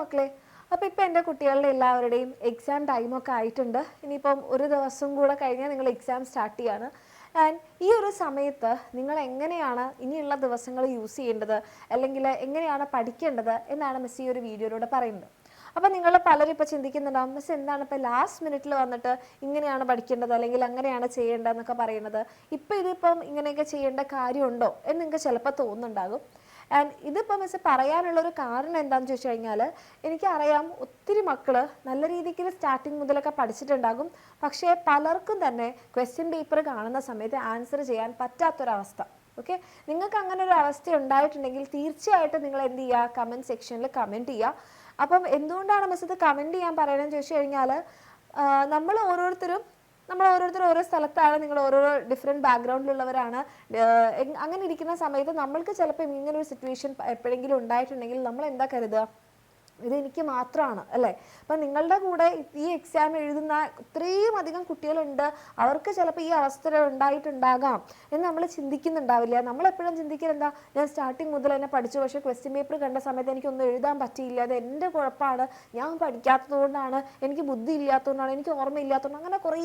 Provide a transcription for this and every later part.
മക്കളെ, അപ്പോൾ ഇപ്പോൾ എൻ്റെ കുട്ടികളുടെ എല്ലാവരുടെയും എക്സാം ടൈമൊക്കെ ആയിട്ടുണ്ട്. ഇനിയിപ്പം ഒരു ദിവസം കൂടെ കഴിഞ്ഞാൽ നിങ്ങൾ എക്സാം സ്റ്റാർട്ട് ചെയ്യാണ്. ആൻഡ് ഈ ഒരു സമയത്ത് നിങ്ങൾ എങ്ങനെയാണ് ഇനിയുള്ള ദിവസങ്ങൾ യൂസ് ചെയ്യേണ്ടത്, അല്ലെങ്കിൽ എങ്ങനെയാണ് പഠിക്കേണ്ടത് എന്നാണ് മിസ് ഈ ഒരു വീഡിയോയിലൂടെ പറയുന്നത്. അപ്പോൾ നിങ്ങൾ പലരും ഇപ്പോൾ ചിന്തിക്കുന്നുണ്ടാവും, മിസ് എന്താണ് ഇപ്പോൾ ലാസ്റ്റ് മിനിറ്റിൽ വന്നിട്ട് ഇങ്ങനെയാണ് പഠിക്കേണ്ടത് അല്ലെങ്കിൽ അങ്ങനെയാണ് ചെയ്യേണ്ടതെന്നൊക്കെ പറയുന്നത്, ഇപ്പോൾ ഇതിപ്പം ഇങ്ങനെയൊക്കെ ചെയ്യേണ്ട കാര്യമുണ്ടോ എന്ന് നിങ്ങൾക്ക് ചിലപ്പോൾ തോന്നുന്നുണ്ടാകും. ആൻഡ് ഇതിപ്പോൾ മിസ് പറയാനുള്ളൊരു കാരണം എന്താണെന്ന് ചോദിച്ചു കഴിഞ്ഞാൽ, എനിക്കറിയാം ഒത്തിരി മക്കൾ നല്ല രീതിക്ക് സ്റ്റാർട്ടിങ് മുതലൊക്കെ പഠിച്ചിട്ടുണ്ടാകും. പക്ഷേ പലർക്കും തന്നെ ക്വസ്റ്റ്യൻ പേപ്പർ കാണുന്ന സമയത്ത് ആൻസർ ചെയ്യാൻ പറ്റാത്തൊരവസ്ഥ. ഓക്കെ, നിങ്ങൾക്ക് അങ്ങനെ ഒരു അവസ്ഥ ഉണ്ടായിട്ടുണ്ടെങ്കിൽ തീർച്ചയായിട്ടും നിങ്ങൾ എന്ത് ചെയ്യുക, കമൻറ്റ് സെക്ഷനിൽ കമൻറ്റ് ചെയ്യുക. അപ്പം എന്തുകൊണ്ടാണ് മിസ് ഇത് കമൻറ്റ് ചെയ്യാൻ പറയണമെന്ന് ചോദിച്ചു കഴിഞ്ഞാൽ, നമ്മൾ ഓരോരുത്തരും ഓരോ സ്ഥലത്താണ്, നിങ്ങൾ ഓരോരോ ഡിഫറെൻറ്റ് ബാക്ക്ഗ്രൗണ്ടിലുള്ളവരാണ്. അങ്ങനെ ഇരിക്കുന്ന സമയത്ത് നമ്മൾക്ക് ചിലപ്പോൾ ഇങ്ങനെ ഒരു സിറ്റുവേഷൻ എപ്പോഴെങ്കിലും ഉണ്ടായിട്ടുണ്ടെങ്കിൽ നമ്മൾ എന്താ കരുതുക, ഇതെനിക്ക് മാത്രമാണ് അല്ലേ. അപ്പം നിങ്ങളുടെ കൂടെ ഈ എക്സാം എഴുതുന്ന ഇത്രയും അധികം കുട്ടികളുണ്ട്, അവർക്ക് ചിലപ്പോൾ ഈ അവസ്ഥ ഉണ്ടായിട്ടുണ്ടാകാം എന്ന് നമ്മൾ ചിന്തിക്കുന്നുണ്ടാവില്ല. നമ്മളെപ്പോഴും ചിന്തിക്കുന്നത് ഞാൻ സ്റ്റാർട്ടിങ് മുതൽ തന്നെ പഠിച്ചു, പക്ഷേ ക്വസ്റ്റ്യൻ പേപ്പർ കണ്ട സമയത്ത് എനിക്കൊന്നും എഴുതാൻ പറ്റിയില്ല, അത് എൻ്റെ കുഴപ്പമാണ്, ഞാൻ പഠിക്കാത്തത് കൊണ്ടാണ്, എനിക്ക് ബുദ്ധി ഇല്ലാത്തതുകൊണ്ടാണ്, എനിക്ക് ഓർമ്മയില്ലാത്തതുകൊണ്ടാണ്, അങ്ങനെ കുറേ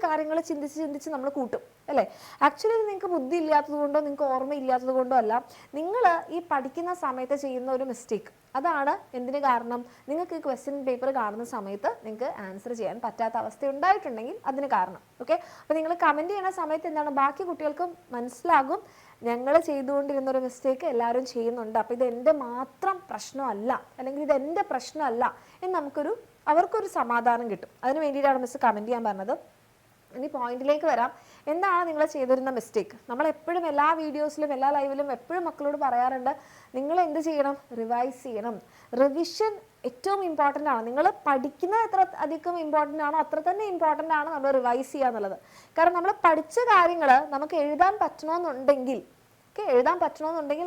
കാര്യങ്ങൾ ചിന്തിച്ച് നമ്മൾ കൂട്ടും അല്ലേ. ആക്ച്വലി നിങ്ങൾക്ക് ബുദ്ധി ഇല്ലാത്തത് കൊണ്ടോ നിങ്ങൾക്ക് ഓർമ്മയില്ലാത്തത് കൊണ്ടോ അല്ല, നിങ്ങൾ ഈ പഠിക്കുന്ന സമയത്ത് ചെയ്യുന്ന ഒരു മിസ്റ്റേക്ക്, അതാണ് എന്തിന് കാരണം, നിങ്ങൾക്ക് ഈ ക്വസ്റ്റ്യൻ പേപ്പർ കാണുന്ന സമയത്ത് നിങ്ങൾക്ക് ആൻസർ ചെയ്യാൻ പറ്റാത്ത അവസ്ഥ ഉണ്ടായിട്ടുണ്ടെങ്കിൽ അതിന് കാരണം. ഓക്കെ, അപ്പോൾ നിങ്ങൾ കമൻറ്റ് ചെയ്യുന്ന സമയത്ത് എന്താണ്, ബാക്കി കുട്ടികൾക്കും മനസ്സിലാകും ഞങ്ങൾ ചെയ്തുകൊണ്ടിരുന്ന ഒരു മിസ്റ്റേക്ക് എല്ലാവരും ചെയ്യുന്നുണ്ട്, അപ്പോൾ ഇത് എൻ്റെ മാത്രം പ്രശ്നമല്ല അല്ലെങ്കിൽ ഇത് എൻ്റെ പ്രശ്നമല്ല എന്ന് അവർക്കൊരു സമാധാനം കിട്ടും. അതിന് വേണ്ടിയിട്ടാണ് മിസ് കമൻറ്റ് ചെയ്യാൻ പറഞ്ഞത്. ഇനി പോയിന്റിലേക്ക് വരാം. എന്താണ് നിങ്ങൾ ചെയ്തിരുന്ന മിസ്റ്റേക്ക്? നമ്മൾ എപ്പോഴും എല്ലാ വീഡിയോസിലും എല്ലാ ലൈവിലും എപ്പോഴും മക്കളോട് പറയാറുണ്ട്, നിങ്ങൾ എന്ത് ചെയ്യണം, റിവൈസ് ചെയ്യണം. റിവിഷൻ ഏറ്റവും ഇമ്പോർട്ടൻ്റ് ആണ്. നിങ്ങൾ പഠിക്കുന്നത് എത്ര അധികം ഇമ്പോർട്ടൻ്റ് ആണോ അത്ര തന്നെ ഇമ്പോർട്ടൻ്റ് ആണ് നമ്മൾ റിവൈസ് ചെയ്യുക എന്നുള്ളത്. കാരണം നമ്മൾ പഠിച്ച കാര്യങ്ങൾ നമുക്ക് എഴുതാൻ പറ്റണമെന്നുണ്ടെങ്കിൽ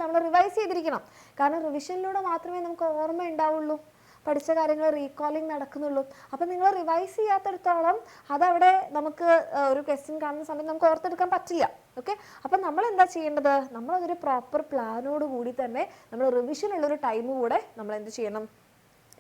നമ്മൾ റിവൈസ് ചെയ്തിരിക്കണം. കാരണം റിവിഷനിലൂടെ മാത്രമേ നമുക്ക് ഓർമ്മ ഉണ്ടാവുള്ളൂ, പഠിച്ച കാര്യങ്ങൾ റീകോളിംഗ് നടക്കുന്നുള്ളൂ. അപ്പം നിങ്ങൾ റിവൈസ് ചെയ്യാത്തടത്തോളം അതവിടെ നമുക്ക് ഒരു ക്വസ്റ്റ്യൻ കാണുന്ന സമയത്ത് നമുക്ക് ഓർത്തെടുക്കാൻ പറ്റില്ല. ഓക്കെ, അപ്പം നമ്മൾ എന്താ ചെയ്യേണ്ടത്, നമ്മളതൊരു പ്രോപ്പർ പ്ലാനോട് കൂടി തന്നെ നമ്മൾ റിവിഷനുള്ളൊരു ടൈം കൂടെ നമ്മൾ എന്ത് ചെയ്യണം,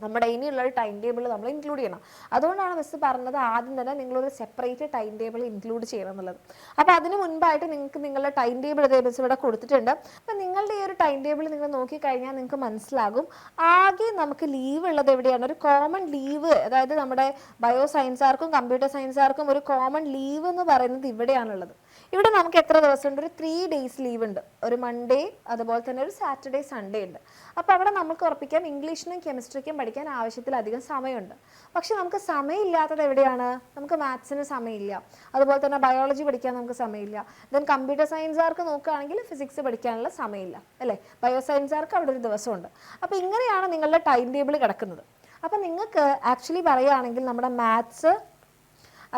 നമ്മുടെ ഇനിയുള്ളൊരു ടൈം ടേബിൾ നമ്മൾ ഇൻക്ലൂഡ് ചെയ്യണം. അതുകൊണ്ടാണ് മിസ് പറഞ്ഞത് ആദ്യം തന്നെ നിങ്ങളൊരു സെപ്പറേറ്റ് ടൈം ടേബിൾ ഇൻക്ലൂഡ് ചെയ്യണം എന്നുള്ളത്. അപ്പോൾ അതിന് മുൻപായിട്ട് നിങ്ങൾക്ക് നിങ്ങളുടെ ടൈം ടേബിൾ മിസ് ഇവിടെ കൊടുത്തിട്ടുണ്ട്. അപ്പം നിങ്ങളുടെ ഈ ഒരു ടൈം ടേബിൾ നിങ്ങൾ നോക്കിക്കഴിഞ്ഞാൽ നിങ്ങൾക്ക് മനസ്സിലാകും ആകെ നമുക്ക് ലീവ് ഉള്ളത് എവിടെയാണ്. ഒരു കോമൺ ലീവ്, അതായത് നമ്മുടെ ബയോ സയൻസുകാർക്കും കമ്പ്യൂട്ടർ സയൻസുകാർക്കും ഒരു കോമൺ ലീവ് എന്ന് പറയുന്നത് ഇവിടെയാണുള്ളത്. ഇവിടെ നമുക്ക് എത്ര ദിവസമുണ്ട്, ഒരു 3 days ലീവ് ഉണ്ട്. ഒരു മൺഡേ, അതുപോലെ തന്നെ ഒരു സാറ്റർഡേ സൺഡേ ഉണ്ട്. അപ്പോൾ അവിടെ നമുക്ക് ഉറപ്പിക്കാം ഇംഗ്ലീഷിനും കെമിസ്ട്രിക്കും പഠിക്കാൻ ആവശ്യത്തിലധികം സമയമുണ്ട്. പക്ഷെ നമുക്ക് സമയമില്ലാത്തത് എവിടെയാണ്, നമുക്ക് മാത്സിന് സമയമില്ല, അതുപോലെ തന്നെ ബയോളജി പഠിക്കാൻ നമുക്ക് സമയമില്ല. ദെൻ കമ്പ്യൂട്ടർ സയൻസുകാർക്ക് നോക്കുകയാണെങ്കിൽ ഫിസിക്സ് പഠിക്കാനുള്ള സമയമില്ല അല്ലേ. ബയോ സയൻസുകാർക്ക് അവിടെ ഒരു ദിവസമുണ്ട്. അപ്പോൾ ഇങ്ങനെയാണ് നിങ്ങളുടെ ടൈം ടേബിൾ കിടക്കുന്നത്. അപ്പോൾ നിങ്ങൾക്ക് ആക്ച്വലി പറയുകയാണെങ്കിൽ നമ്മുടെ മാത്സ്,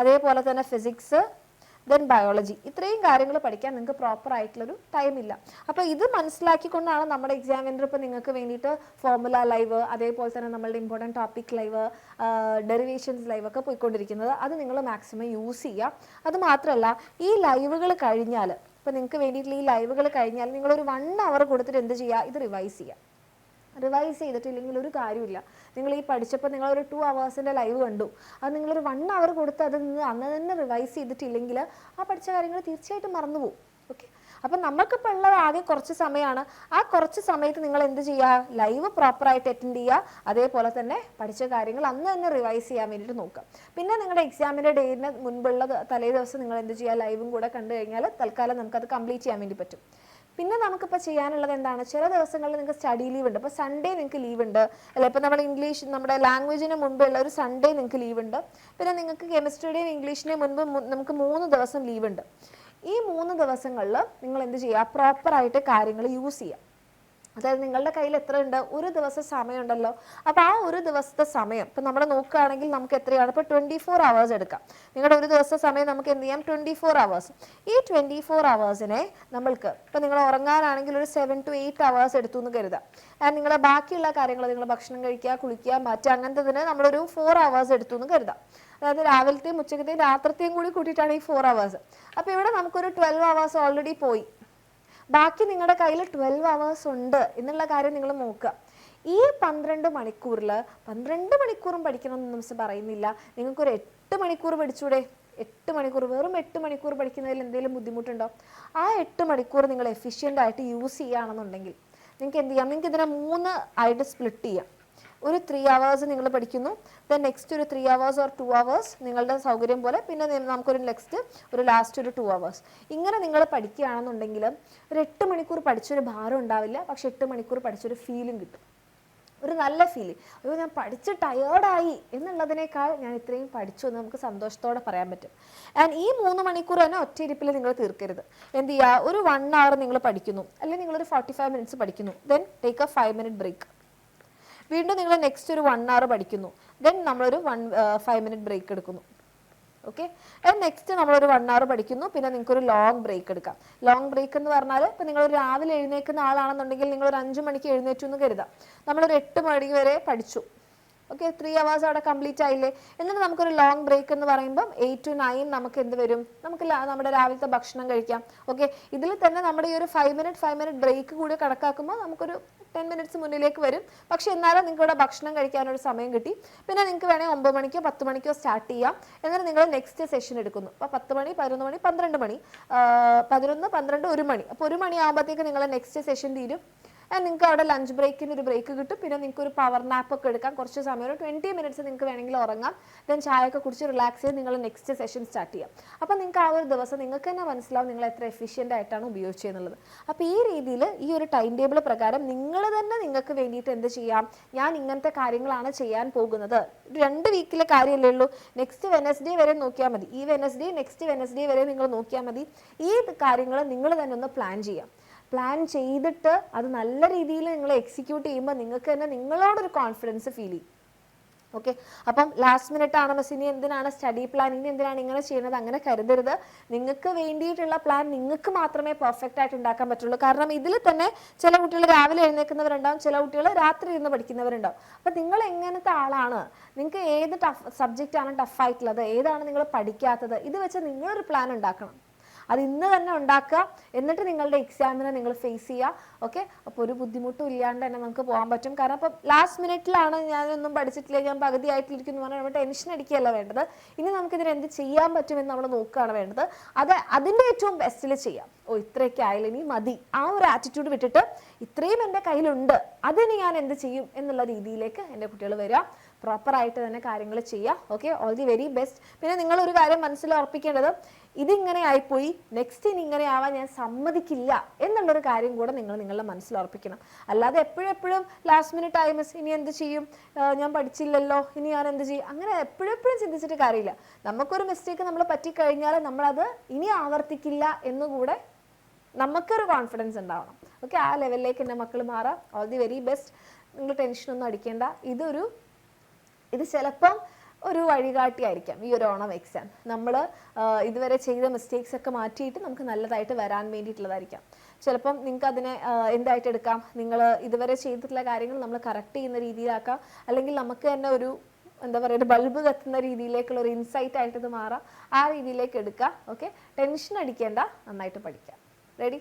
അതേപോലെ തന്നെ ഫിസിക്സ്, ദെൻ ബയോളജി, ഇത്രയും കാര്യങ്ങൾ പഠിക്കാൻ നിങ്ങൾക്ക് പ്രോപ്പർ ആയിട്ടുള്ളൊരു ടൈമില്ല. അപ്പോൾ ഇത് മനസ്സിലാക്കിക്കൊണ്ടാണ് നമ്മുടെ എക്സാമിനർ ഇപ്പോൾ നിങ്ങൾക്ക് വേണ്ടിയിട്ട് ഫോർമുല ലൈവ്, അതേപോലെ തന്നെ നമ്മളുടെ important topic live, derivations live ഒക്കെ പോയിക്കൊണ്ടിരിക്കുന്നത്. അത് നിങ്ങൾ മാക്സിമം യൂസ് ചെയ്യുക. അത് മാത്രമല്ല, ഈ ലൈവുകൾ കഴിഞ്ഞാൽ, ഇപ്പോൾ നിങ്ങൾക്ക് വേണ്ടിയിട്ടുള്ള ഈ ലൈവുകൾ കഴിഞ്ഞാൽ നിങ്ങളൊരു 1 hour കൊടുത്തിട്ട് എന്ത് ചെയ്യുക, ഇത് റിവൈസ് ചെയ്യുക. റിവൈസ് ചെയ്തിട്ടില്ലെങ്കിൽ ഒരു കാര്യമില്ല. നിങ്ങൾ ഈ പഠിച്ചപ്പോൾ നിങ്ങളൊരു 2 hours ലൈവ് കണ്ടു, അത് നിങ്ങളൊരു 1 hour കൊടുത്ത് അത് അന്ന് തന്നെ റിവൈസ് ചെയ്തിട്ടില്ലെങ്കിൽ ആ പഠിച്ച കാര്യങ്ങൾ തീർച്ചയായിട്ടും മറന്നുപോകും. ഓക്കെ, അപ്പം നമുക്കിപ്പോൾ ഉള്ളത് ആകെ കുറച്ച് സമയമാണ്. ആ കുറച്ച് സമയത്ത് നിങ്ങൾ എന്ത് ചെയ്യുക, ലൈവ് പ്രോപ്പറായിട്ട് അറ്റൻഡ് ചെയ്യുക, അതേപോലെ തന്നെ പഠിച്ച കാര്യങ്ങൾ അന്ന് തന്നെ റിവൈസ് ചെയ്യാൻ വേണ്ടിയിട്ട് നോക്കുക. പിന്നെ നിങ്ങളുടെ എക്സാമിൻ്റെ ഡേറ്റിന് മുൻപുള്ള തലേ ദിവസം നിങ്ങൾ എന്ത് ചെയ്യുക, ലൈവും കൂടെ കണ്ടു കഴിഞ്ഞാൽ തൽക്കാലം നമുക്കത് കംപ്ലീറ്റ് ചെയ്യാൻ വേണ്ടി പറ്റും. പിന്നെ നമുക്കിപ്പോൾ ചെയ്യാനുള്ളത് എന്താണ്, ചില ദിവസങ്ങളിൽ നിങ്ങൾക്ക് സ്റ്റഡി ലീവ് ഉണ്ട്. ഇപ്പോൾ സൺഡേ നിങ്ങൾക്ക് ലീവ് ഉണ്ട് അല്ലെ. ഇപ്പോൾ നമ്മുടെ ഇംഗ്ലീഷ്, നമ്മുടെ ലാംഗ്വേജിന് മുൻപുള്ള ഒരു സൺഡേ നിങ്ങൾക്ക് ലീവ് ഉണ്ട്. പിന്നെ നിങ്ങൾക്ക് കെമിസ്ട്രിയുടെയും ഇംഗ്ലീഷിൻ്റെയും മുൻപ് നമുക്ക് 3 ദിവസം ലീവ് ഉണ്ട്. ഈ 3 ദിവസങ്ങളിൽ നിങ്ങൾ എന്ത് ചെയ്യുക, പ്രോപ്പറായിട്ട് കാര്യങ്ങൾ യൂസ് ചെയ്യുക. അതായത് നിങ്ങളുടെ കയ്യിൽ എത്ര ഉണ്ട്, ഒരു ദിവസം സമയമുണ്ടല്ലോ. അപ്പോൾ ആ ഒരു ദിവസത്തെ സമയം ഇപ്പോൾ നമ്മൾ നോക്കുകയാണെങ്കിൽ നമുക്ക് എത്രയാണ്, ഇപ്പോൾ 24 hours എടുക്കാം. നിങ്ങളുടെ ഒരു ദിവസത്തെ സമയം നമുക്ക് എന്ത് ചെയ്യാം, 24 hours. ഈ 24 hoursനെ നമ്മൾക്ക് ഇപ്പോൾ നിങ്ങൾ ഉറങ്ങാനാണെങ്കിൽ ഒരു 7 to 8 hours എടുത്തു എന്ന് കരുതാം. നിങ്ങളുടെ ബാക്കിയുള്ള കാര്യങ്ങൾ, നിങ്ങൾ ഭക്ഷണം കഴിക്കുക, കുളിക്കുക, മറ്റ് അങ്ങനത്തതിന് നമ്മളൊരു 4 hours എടുത്തു എന്ന് കരുതാം. അതായത് രാവിലത്തെയും ഉച്ചക്കത്തെയും രാത്രിത്തെയും കൂടി കൂട്ടിയിട്ടാണ് ഈ 4 hours. അപ്പോൾ ഇവിടെ നമുക്കൊരു 12 hours ഓൾറെഡി പോയി. ബാക്കി നിങ്ങളുടെ കയ്യിൽ 12 hours ഉണ്ട് എന്നുള്ള കാര്യം നിങ്ങൾ നോക്കുക. ഈ 12 മണിക്കൂറിൽ 12 മണിക്കൂറും പഠിക്കണമെന്ന് മിസ് പറയുന്നില്ല. നിങ്ങൾക്കൊരു 8 മണിക്കൂർ പഠിച്ചൂടെ? 8 മണിക്കൂർ, വെറും 8 മണിക്കൂർ പഠിക്കുന്നതിൽ എന്തെങ്കിലും ബുദ്ധിമുട്ടുണ്ടോ? ആ 8 മണിക്കൂർ നിങ്ങൾ എഫിഷ്യൻ്റ് ആയിട്ട് യൂസ് ചെയ്യുകയാണെന്നുണ്ടെങ്കിൽ നിങ്ങൾക്ക് എന്ത് ചെയ്യാം? നിങ്ങൾക്ക് ഇതിനെ 3 ആയിട്ട് സ്പ്ലിറ്റ് ചെയ്യാം. ഒരു 3 hours നിങ്ങൾ പഠിക്കുന്നു, ദെൻ നെക്സ്റ്റ് ഒരു 3 hours ഓർ 2 hours നിങ്ങളുടെ സൗകര്യം പോലെ, പിന്നെ നമുക്കൊരു നെക്സ്റ്റ് ഒരു ലാസ്റ്റ് ഒരു 2 hours. ഇങ്ങനെ നിങ്ങൾ പഠിക്കുകയാണെന്നുണ്ടെങ്കിൽ ഒരു 8 മണിക്കൂർ പഠിച്ചൊരു ഭാരം ഉണ്ടാവില്ല, പക്ഷെ 8 മണിക്കൂർ പഠിച്ചൊരു ഫീലും കിട്ടും, ഒരു നല്ല ഫീല്. അയ്യോ ഞാൻ പഠിച്ച് ടയേർഡായി എന്നുള്ളതിനേക്കാൾ ഞാൻ ഇത്രയും പഠിച്ചു എന്ന് നമുക്ക് സന്തോഷത്തോടെ പറയാൻ പറ്റും. ആൻഡ് ഈ 3 മണിക്കൂർ തന്നെ ഒറ്റയിരിപ്പിൽ നിങ്ങൾ തീർക്കരുത്. എന്ത് ചെയ്യുക? ഒരു 1 hour നിങ്ങൾ പഠിക്കുന്നു, അല്ലെങ്കിൽ നിങ്ങളൊരു 45 minutes പഠിക്കുന്നു, then take a 5 minute break. വീണ്ടും നിങ്ങൾ നെക്സ്റ്റ് ഒരു 1 hour പഠിക്കുന്നു, ദെൻ നമ്മളൊരു 5 minute ബ്രേക്ക് എടുക്കുന്നു. ഓക്കെ, നെക്സ്റ്റ് നമ്മളൊരു 1 hour പഠിക്കുന്നു, പിന്നെ നിങ്ങൾക്കൊരു ലോങ് ബ്രേക്ക് എടുക്കാം. ലോങ് ബ്രേക്ക് എന്ന് പറഞ്ഞാൽ ഇപ്പം നിങ്ങൾ രാവിലെ എഴുന്നേൽക്കുന്ന ആളാണെന്നുണ്ടെങ്കിൽ നിങ്ങളൊരു 5 മണിക്ക് എഴുന്നേറ്റു എന്ന് കരുതാം. നമ്മളൊരു 8 മണി വരെ പഠിച്ചു. ഓക്കെ, 3 hours അവിടെ കംപ്ലീറ്റ് ആയില്ലേ? എന്നിട്ട് നമുക്കൊരു ലോങ് ബ്രേക്ക് എന്ന് പറയുമ്പം 8 to 9 നമുക്ക് എന്ത് വരും? നമുക്ക് നമ്മുടെ രാവിലത്തെ ഭക്ഷണം കഴിക്കാം. ഓക്കെ, ഇതിൽ തന്നെ നമ്മുടെ ഈ ഒരു 5 minute ബ്രേക്ക് കൂടി കണക്കാക്കുമ്പോൾ നമുക്കൊരു 10 minutes മുന്നിലേക്ക് വരും. പക്ഷെ എന്നാലും നിങ്ങൾക്ക് ഇവിടെ ഭക്ഷണം കഴിക്കാനൊരു സമയം കിട്ടി. പിന്നെ നിങ്ങൾക്ക് വേണമെങ്കിൽ 9 മണിക്കോ 10 മണിക്കോ സ്റ്റാർട്ട് ചെയ്യാം. എന്നിട്ട് നിങ്ങൾ നെക്സ്റ്റ് സെഷൻ എടുക്കുന്നു. അപ്പോൾ 10 മണി 11 മണി 12 മണി 11 12 1 മണി. അപ്പോൾ 1 മണി ആകുമ്പോഴത്തേക്ക് നിങ്ങളെ നെക്സ്റ്റ് സെഷൻ തീരും. നിങ്ങൾക്ക് അവിടെ ലഞ്ച് ബ്രേക്കിന് ഒരു ബ്രേക്ക് കിട്ടും. പിന്നെ നിങ്ങൾക്ക് ഒരു പവർ നാപ്പ് ഒക്കെ എടുക്കാം, കുറച്ച് സമയം, ഒരു 20 minutes നിങ്ങൾക്ക് വേണമെങ്കിൽ ഉറങ്ങാം. ദെൻ ചായയൊക്കെ കുടിച്ച് റിലാക്സ് ചെയ്ത് നിങ്ങൾ നെക്സ്റ്റ് സെഷൻ സ്റ്റാർട്ട് ചെയ്യാം. അപ്പോൾ നിങ്ങൾക്ക് ആ ഒരു ദിവസം നിങ്ങൾക്ക് തന്നെ മനസ്സിലാവും നിങ്ങൾ എത്ര എഫിഷ്യൻ്റ് ആയിട്ടാണ് ഉപയോഗിച്ചതെന്നുള്ളത്. അപ്പോൾ ഈ രീതിയിൽ ഈ ഒരു ടൈം ടേബിൾ പ്രകാരം നിങ്ങൾ തന്നെ നിങ്ങൾക്ക് വേണ്ടിയിട്ട് എന്ത് ചെയ്യാം? ഞാൻ ഇങ്ങനത്തെ കാര്യങ്ങളാണ് ചെയ്യാൻ പോകുന്നത്. 2 വീക്കിലെ കാര്യമല്ലേ ഉള്ളൂ. നെക്സ്റ്റ് വെനസ്ഡേ വരെ നോക്കിയാൽ മതി. ഈ വെനസ്ഡേ നെക്സ്റ്റ് വെനസ്ഡേ വരെ നിങ്ങൾ നോക്കിയാൽ മതി. ഈ കാര്യങ്ങൾ നിങ്ങൾ തന്നെ ഒന്ന് പ്ലാൻ ചെയ്യാം. പ്ലാൻ ചെയ്തിട്ട് അത് നല്ല രീതിയിൽ നിങ്ങൾ എക്സിക്യൂട്ട് ചെയ്യുമ്പോൾ നിങ്ങൾക്ക് തന്നെ നിങ്ങളോടൊരു കോൺഫിഡൻസ് ഫീൽ ചെയ്യും. ഓക്കെ, അപ്പം ലാസ്റ്റ് മിനിറ്റ് ആണ് മിസ്, ഇനി എന്തിനാണ് സ്റ്റഡി പ്ലാൻ, ഇനി എന്തിനാണ് ഇങ്ങനെ ചെയ്യുന്നത്, അങ്ങനെ കരുതരുത്. നിങ്ങൾക്ക് വേണ്ടിയിട്ടുള്ള പ്ലാൻ നിങ്ങൾക്ക് മാത്രമേ പെർഫെക്റ്റ് ആയിട്ട് ഉണ്ടാക്കാൻ പറ്റുള്ളൂ. കാരണം ഇതിൽ തന്നെ ചില കുട്ടികൾ രാവിലെ എഴുന്നേൽക്കുന്നവരുണ്ടാവും, ചില കുട്ടികൾ രാത്രി ഇരുന്ന് പഠിക്കുന്നവരുണ്ടാവും. അപ്പം നിങ്ങൾ എങ്ങനത്തെ ആളാണ്, നിങ്ങൾക്ക് ഏത് സബ്ജക്റ്റാണ് ടഫായിട്ടുള്ളത്, ഏതാണ് നിങ്ങൾ പഠിക്കാത്തത്, ഇത് വെച്ച് നിങ്ങളൊരു പ്ലാൻ ഉണ്ടാക്കണം. അത് ഇന്ന് തന്നെ ഉണ്ടാക്കുക. എന്നിട്ട് നിങ്ങളുടെ എക്സാമിനെ നിങ്ങൾ ഫേസ് ചെയ്യുക. ഓക്കെ, അപ്പോൾ ഒരു ബുദ്ധിമുട്ടും ഇല്ലാണ്ട് തന്നെ നമുക്ക് പോകാൻ പറ്റും. കാരണം അപ്പം ലാസ്റ്റ് മിനിറ്റിലാണ് ഞാനൊന്നും പഠിച്ചിട്ടില്ല, ഞാൻ പകുതി ആയിട്ടിരിക്കുന്നു പറഞ്ഞാൽ നമ്മൾ ടെൻഷൻ അടിക്കുകയല്ല വേണ്ടത്. ഇനി നമുക്കിതിന് എന്ത് ചെയ്യാൻ പറ്റുമെന്ന് നമ്മൾ നോക്കുകയാണ് വേണ്ടത്. അതിൻ്റെ ഏറ്റവും ബെസ്റ്റിൽ ചെയ്യാം. ഇത്രയൊക്കെ ആയാലും ഇനി മതി, ആ ഒരു ആറ്റിറ്റ്യൂഡ് വിട്ടിട്ട് ഇത്രയും എൻ്റെ കയ്യിലുണ്ട്, അതിന് ഞാൻ എന്ത് ചെയ്യും എന്നുള്ള രീതിയിലേക്ക് എൻ്റെ കുട്ടികൾ വരിക. പ്രോപ്പറായിട്ട് തന്നെ കാര്യങ്ങൾ ചെയ്യുക. Okay, all the very best. പിന്നെ നിങ്ങളൊരു കാര്യം മനസ്സിൽ ഉറപ്പിക്കേണ്ടത്, ഇതിങ്ങനെ ആയിപ്പോയി, നെക്സ്റ്റ് ഇനി ഇങ്ങനെ ആവാൻ ഞാൻ സമ്മതിക്കില്ല എന്നുള്ളൊരു കാര്യം കൂടെ നിങ്ങൾ നിങ്ങളുടെ മനസ്സിൽ ഉറപ്പിക്കണം. അല്ലാതെ എപ്പോഴും ലാസ്റ്റ് മിനിറ്റ് ആയി മിസ്, ഇനി എന്ത് ചെയ്യും, ഞാൻ പഠിച്ചില്ലല്ലോ, ഇനി ഞാൻ എന്ത് ചെയ്യും, അങ്ങനെ എപ്പോഴും ചിന്തിച്ചിട്ട് കാര്യമില്ല. നമുക്കൊരു മിസ്റ്റേക്ക് നമ്മൾ പറ്റിക്കഴിഞ്ഞാൽ നമ്മളത് ഇനി ആവർത്തിക്കില്ല എന്നുകൂടെ നമുക്കൊരു കോൺഫിഡൻസ് ഉണ്ടാവണം. ഓക്കെ, ആ ലെവലിലേക്ക് എൻ്റെ മക്കൾ മാറാം. All the very best. നിങ്ങൾ ടെൻഷനൊന്നും അടിക്കേണ്ട. ഇത് ചിലപ്പം ഒരു വഴികാട്ടിയായിരിക്കാം ഈ ഒരു ഓണം എക്സാം. നമ്മൾ ഇതുവരെ ചെയ്ത മിസ്റ്റേക്സ് ഒക്കെ മാറ്റിയിട്ട് നമുക്ക് നല്ലതായിട്ട് വരാൻ വേണ്ടിയിട്ടുള്ളതായിരിക്കാം. ചിലപ്പം നിങ്ങൾക്ക് അതിനെ എന്തായിട്ട് എടുക്കാം, നിങ്ങൾ ഇതുവരെ ചെയ്തിട്ടുള്ള കാര്യങ്ങൾ നമ്മൾ കറക്റ്റ് ചെയ്യുന്ന രീതിയിലാക്കാം, അല്ലെങ്കിൽ നമുക്ക് തന്നെ ഒരു എന്താ പറയുക, ബൾബ് കത്തുന്ന രീതിയിലേക്കുള്ള ഒരു ഇൻസൈറ്റ് ആയിട്ട് ഇത് മാറാം. ആ രീതിയിലേക്ക് എടുക്കുക. ഓക്കെ, ടെൻഷൻ അടിക്കേണ്ട, നന്നായിട്ട് പഠിക്കാം. റെഡി?